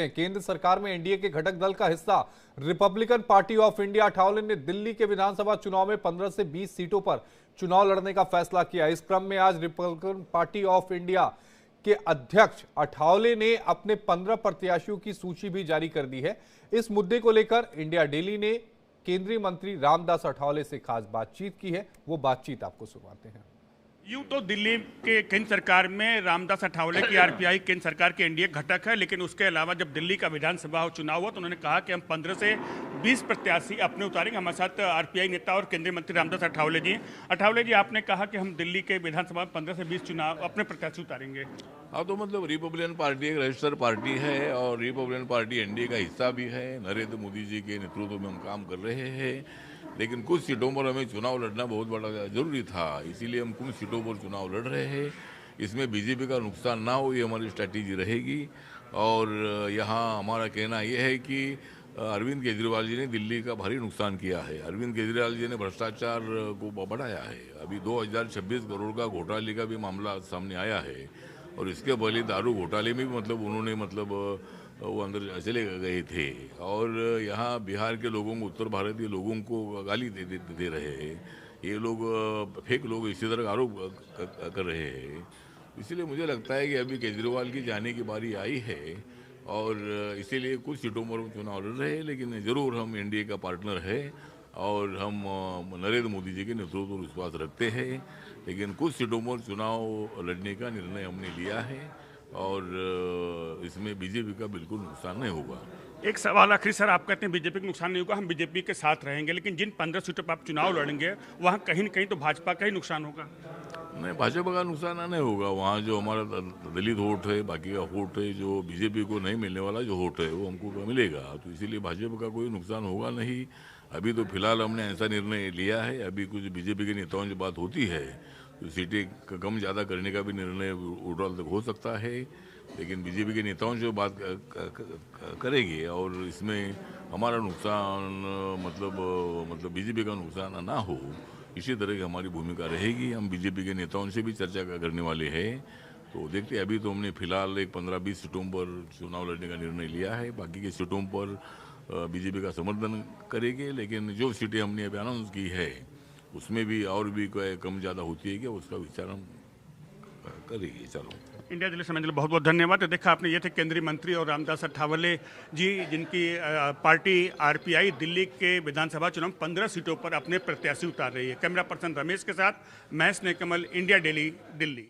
केंद्र सरकार में एनडीए के घटक दल का हिस्सा Republican party of India Athawale ने दिल्ली के विधानसभा चुनाव में 15 से 20 सीटों पर चुनाव लड़ने का फैसला किया। इस क्रम में आज रिपब्लिकन पार्टी ऑफ इंडिया के अध्यक्ष अठावले ने अपने 15 प्रत्याशियों की सूची भी जारी कर दी है। इस मुद्दे को लेकर इंडिया डेली ने केंद्रीय मंत्री रामदास अठावले से खास बातचीत की है। वो बातचीत आपको सुनाते हैं। यूं तो दिल्ली के केंद्र सरकार में रामदास अठावले की आरपीआई केंद्र सरकार के एनडीए घटक है, लेकिन उसके अलावा जब दिल्ली का विधानसभा चुनाव हुआ तो उन्होंने कहा कि हम 15 से 20 प्रत्याशी अपने उतारेंगे। हमारे साथ आरपीआई नेता और केंद्रीय मंत्री रामदास अठावले जी। अठावले जी, आपने कहा कि हम दिल्ली के विधानसभा में 15 से 20 चुनाव अपने प्रत्याशी उतारेंगे। हाँ, तो मतलब रिपब्लिकन पार्टी एक रजिस्टर्ड पार्टी है और रिपब्लिकन पार्टी एनडीए का हिस्सा भी है। नरेंद्र मोदी जी के नेतृत्व में हम काम कर रहे हैं, लेकिन कुछ सीटों पर हमें चुनाव लड़ना बहुत बड़ा जरूरी था, इसीलिए हम कुछ सीटों पर चुनाव लड़ रहे हैं। इसमें बीजेपी का नुकसान ना हो, ये हमारी स्ट्रैटेजी रहेगी। और यहाँ हमारा कहना यह है कि अरविंद केजरीवाल जी ने दिल्ली का भारी नुकसान किया है। अरविंद केजरीवाल जी ने भ्रष्टाचार को बढ़ाया है। अभी 2026 करोड़ का घोटाले का भी मामला सामने आया है और इसके पहले दारू घोटाले में भी मतलब उन्होंने वो अंदर चले गए थे। और यहाँ बिहार के लोगों को, उत्तर भारतीय लोगों को गाली दे रहे हैं। ये लोग फेक लोग इसी तरह का आरोप कर रहे हैं। इसलिए मुझे लगता है कि अभी केजरीवाल की जाने की बारी आई है और इसीलिए कुछ सीटों पर चुनाव लड़ रहे हैं, लेकिन ज़रूर हम एनडीए का पार्टनर है और हम नरेंद्र मोदी जी के नेतृत्व पर विश्वास रखते हैं। लेकिन कुछ सीटों पर चुनाव लड़ने का निर्णय हमने लिया है और इसमें बीजेपी का बिल्कुल नुकसान नहीं होगा। एक सवाल आखिरी सर, आप कहते हैं बीजेपी का नुकसान नहीं होगा, हम बीजेपी के साथ रहेंगे, लेकिन जिन 15 सीटों पर आप चुनाव लड़ेंगे वहाँ कहीं न कहीं तो भाजपा का ही नुकसान होगा। नहीं, भाजपा का नुकसान नहीं होगा। वहाँ जो हमारा दलित वोट है, बाकी का वोट है, जो बीजेपी को नहीं मिलने वाला जो वोट है वो हमको मिलेगा, तो इसीलिए भाजपा का कोई नुकसान होगा नहीं। अभी तो फिलहाल हमने ऐसा निर्णय लिया है। अभी कुछ बीजेपी के नेताओं से बात होती है तो सीटें कम ज़्यादा करने का भी निर्णय ओवरऑल तक हो सकता है, लेकिन बीजेपी के नेताओं से बात करेंगे और इसमें हमारा नुकसान मतलब बीजेपी का नुकसान ना हो, इसी तरह की हमारी भूमिका रहेगी। हम बीजेपी के नेताओं से भी चर्चा करने वाले हैं, तो देखते हैं। अभी तो हमने फिलहाल एक 15-20 सीटों पर चुनाव लड़ने का निर्णय लिया है। बाकी के सीटों पर बीजेपी का समर्थन करेंगे, लेकिन जो सीटें हमने अभी अनाउंस की है उसमें भी और भी कोई कम ज़्यादा होती है क्या, उसका विचार हम करेंगे। चलो, इंडिया दिल्ली समझ लो, बहुत बहुत धन्यवाद। देखा आपने, ये थे केंद्रीय मंत्री और रामदास अठावले जी, जिनकी पार्टी आरपीआई दिल्ली के विधानसभा चुनाव 15 सीटों पर अपने प्रत्याशी उतार रही है। कैमरा पर्सन रमेश के साथ मैं स्नेह कमल, इंडिया डेली, दिल्ली।